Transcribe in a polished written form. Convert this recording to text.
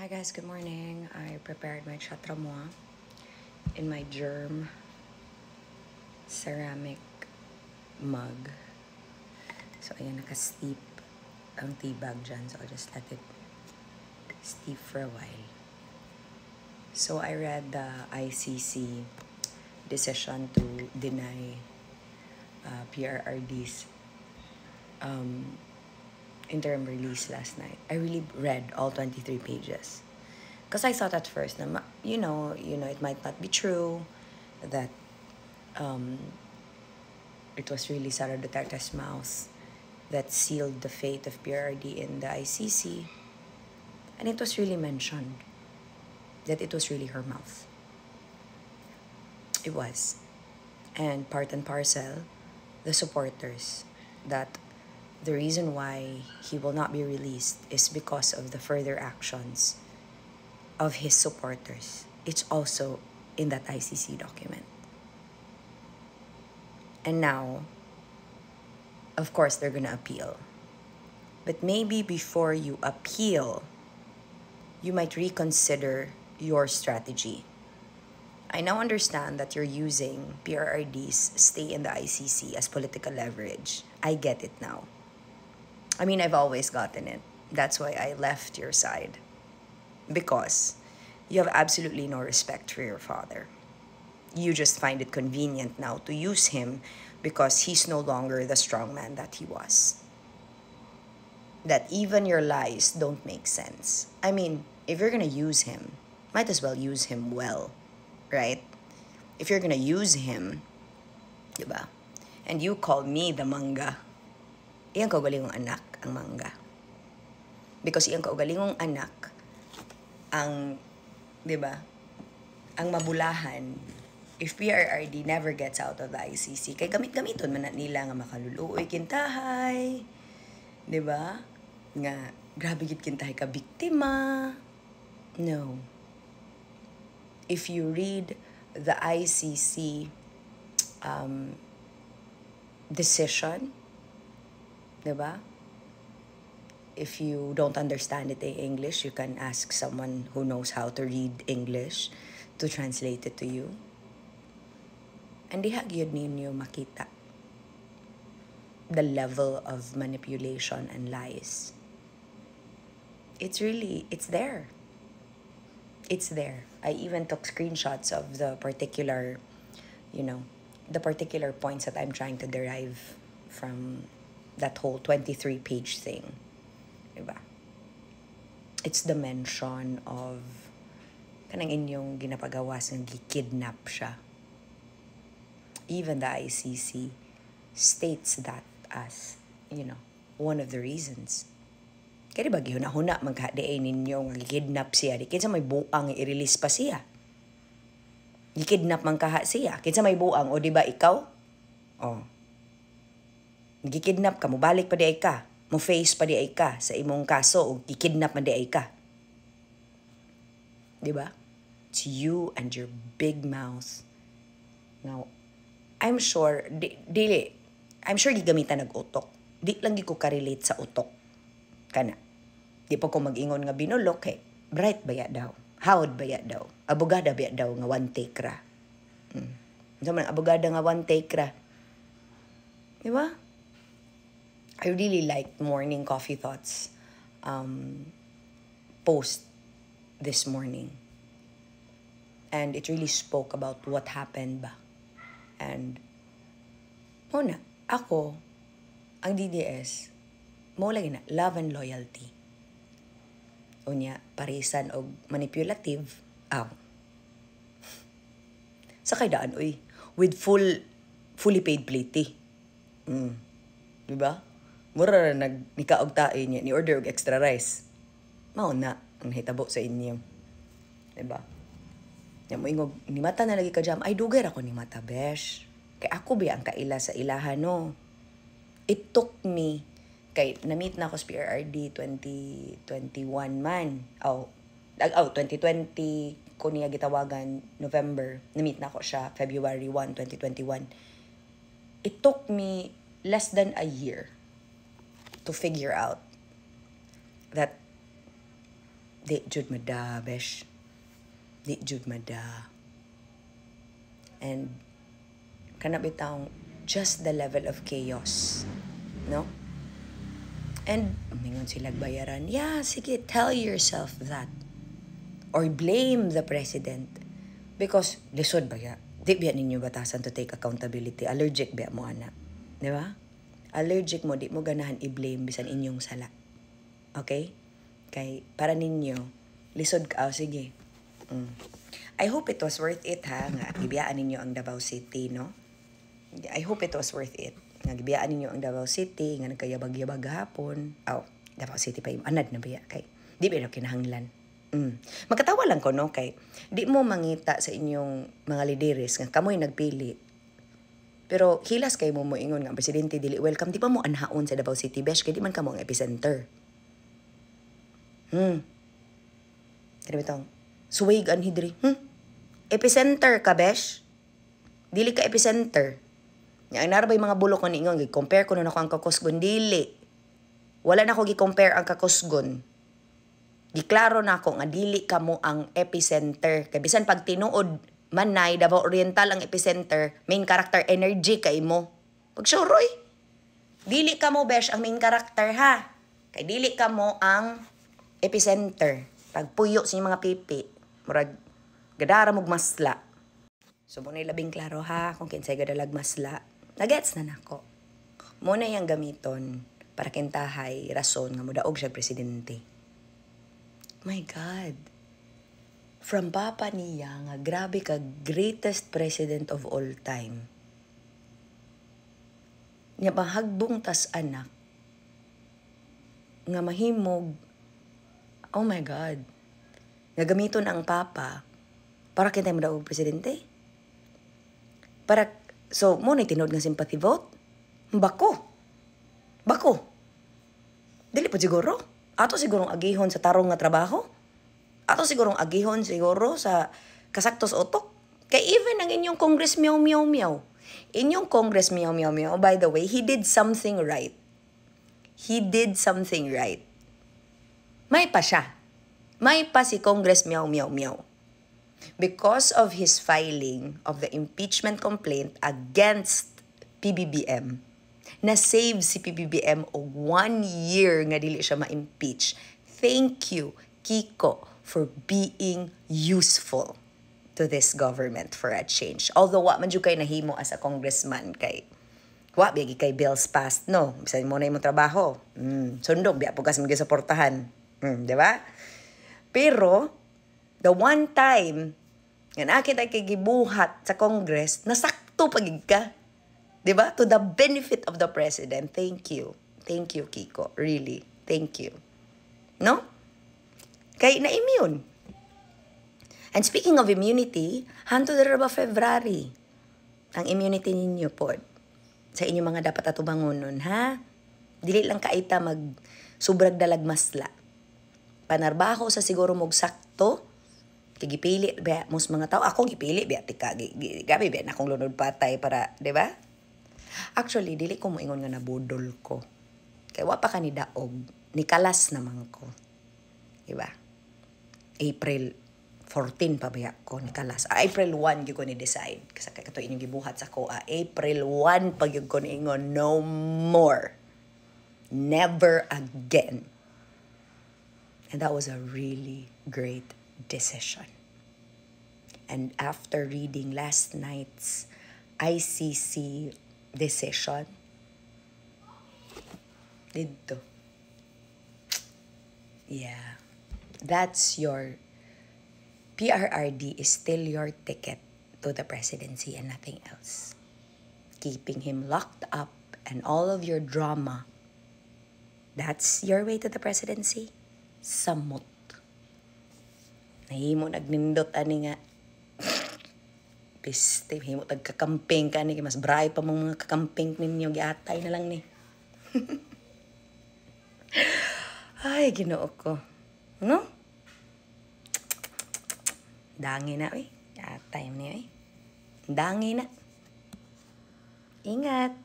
Hi guys, good morning. I prepared my chatramois in my germ ceramic mug. So ayan, naka-steep ang tea bag dyan. So I'll just let it steep for a while. So I read the ICC decision to deny PRRD's interim release last night. I really read all 23 pages. Because I thought at first, na, you know, it might not be true that it was really Sara Duterte's mouth that sealed the fate of PRRD in the ICC. And it was really mentioned that it was really her mouth. It was. And part and parcel, the supporters, that the reason why he will not be released is because of the further actions of his supporters. It's also in that ICC document. And now, of course, they're gonna appeal. But maybe before you appeal, you might reconsider your strategy. I now understand that you're using PRRD's stay in the ICC as political leverage. I get it now. I mean, I've always gotten it. That's why I left your side. Because you have absolutely no respect for your father. You just find it convenient now to use him because he's no longer the strongman that he was. That even your lies don't make sense. I mean, if you're gonna use him, might as well use him well, right? If you're gonna use him, diba? And you call me the mangga, iyang kaugalingong anak ang mangga. Because iyang kaugalingong anak ang, diba, ang mabulahan if PRRD never gets out of the ICC. Kay gamit-gamiton man na nila nga makaluluoy kintahay, diba? Nga, grabe gid kintahay ka biktima. No. If you read the ICC decision, diba? If you don't understand it in English, you can ask someone who knows how to read English to translate it to you. And diha gyud ninyo makita the level of manipulation and lies. It's there. It's there. I even took screenshots of the particular, the particular points that I'm trying to derive from that whole 23-page thing. Diba? It's the mention of kanang inyong ginapagawas ng gikidnap siya. Even the ICC states that as, one of the reasons. Kaya diba gihuna-huna maghadeay ninyo nga gikidnap siya. Di kinsa may buang i-release pa siya. Gikidnap man kaha siya. Kinsa may buang, o diba ikaw? O. Gikidnap ka, mubalik pa di ay ka. Mo face pa di ay ka sa imong kaso o gikidnap man di ay ka. Diba? It's you and your big mouth. Now, I'm sure, I'm sure gigamitan nag-utok. Di lang ko ka-relate sa utok. Kana. Di pa ko mag-ingon nga binulok, eh. Bright baya daw. Howd baya daw. Abogada baya daw nga one take ra. So man, abogada nga one take ra. Diba? I really liked Morning Coffee Thoughts post this morning. And it really spoke about what happened ba. And, muna, ako, ang DDS, mo lagi na, love and loyalty. Unya, parisan o manipulative, sa kay daan, uy, with fully paid plate. Diba? Mura na nikaog tayo niya, ni order og extra rice. Mao na, ang hitabo sa inyo. Diba? Yan mo ingog, ni mata na lagi ka jam, ay dugay ako ni mata, besh. Kay ako ba ang kaila sa ilahan, no? It took me, kay na-meet na ako sa PRRD 2021 man. 2020 ko niya gitawagan November. Na-meet na ako siya February 1, 2021. It took me less than a year to figure out that Di jud mada, besh. Di jud mada. And kana bitaw just the level of chaos, no? And mingon sila bayaran. Yeah, sige, tell yourself that. Or blame the president. Because lisod ba ya? Di biya ninyo batasan to take accountability. Allergic biya mo, ana. Di ba? Allergic mo, di mo ganahan i-blame bisan inyong sala. Okay? Kay para ninyo, lisod ka. Oh, sige. I hope it was worth it, ha? Nga, gibiyaan ninyo ang Davao City, no? I hope it was worth it. Nga, gibiyaan ninyo ang Davao City, nga nagkayabag-yabag hapon. Davao City pa yung anad na biya. Kay, di ba kinahanglan? Magkatawa lang ko, no? Kay, di mo mangita sa inyong mga lideres nga kamoy nagpili. Pero hilas kay mo ingon nga, presidente, dili welcome. Di pa mo anhaon sa Davao City, besh, kay di man ka mo ang epicenter. Kaya bitong, suwig anhidri. Epicenter ka, besh? Dili ka epicenter. Ang narabay mga bulok ko ni ingon, compare ko na ako ang kakusgon. Dili. Wala na ako gi-compare ang kakusgon. Giklaro na ako nga dili ka mo ang epicenter. Kaya bisan pag tinuod manay, Davao Oriental ang epicenter, main character energy kay mo. Pag suroy, dili ka mo, besh, ang main character, ha? Kay dili ka mo ang epicenter. Pag puyo sa mga pipi, murag gadara mong masla. So, muna labing klaro, ha? Kung kinsay gadalag masla, nagets na nako. Muna yung gamiton para kintahay rason nga mudaog siya presidente. My God. From papa niya nga grabe ka greatest president of all time. Nya mahagbong tas anak nga mahimog. Oh my God. Nga gamiton ang papa para kintay mudaog presidente. Para so mo na tinod nga sympathy vote. Bako. Dili po siguro. Ato sigurong agihon sa tarong nga trabaho. Ato sigurong agihon siguro sa kasaktos otok. Kay even ang inyong Congress meow. Inyong Congress meow. By the way, he did something right. May pa siya. May pa si Congress meow. Because of his filing of the impeachment complaint against PBBM, na-save si PBBM o 1 year nga dili siya ma-impeach. Thank you, Kiko, for being useful to this government for a change. Although, wa man jud kay nahimo as a congressman kay wa bigi kay bills passed, no? Bisan mo na imong trabaho. Sundog, biya po kasi mag-suportahan. Di ba? Pero, the one time nga nakita kay gibuhat sa Congress, nasakto pagig ka. Diba? To the benefit of the president. Thank you. Thank you, Kiko. Really. Thank you. No? Kay na-immune. And speaking of immunity, hanto dira ba February? Ang immunity ninyo po sa inyong mga dapat atubangonon, ha? Dili lang kaita mag subrag dalag masla. Panarbaho sa siguro mog sakto. Gipili ba mos mga tao? Ako gipili ba tika gabi ba na akong lunod patay para, di ba? Actually, dili ko moingon nga nabudol ko. Kaya wa pa ka ni daog. Nikalas naman ko. Diba? April 14 pa ba ko nikalas. April 1 gyud ko ni decide. Kasi kato inyong gibuhat sa ko. April 1 pag gyud ko niingon, no more. Never again. And that was a really great decision. And after reading last night's ICC decision dito. Yeah. That's your PRRD is still your ticket to the presidency and nothing else. Keeping him locked up and all of your drama. That's your way to the presidency? Samot. Nahimo nagnindot ani nga. Piste, himo tagkakamping ka ni, mas bright pa mga kakamping ninyo, giatay na lang ni. Ay, Ginoo ko. No? Dangi na, Atay niya, Dangi na. Ingat.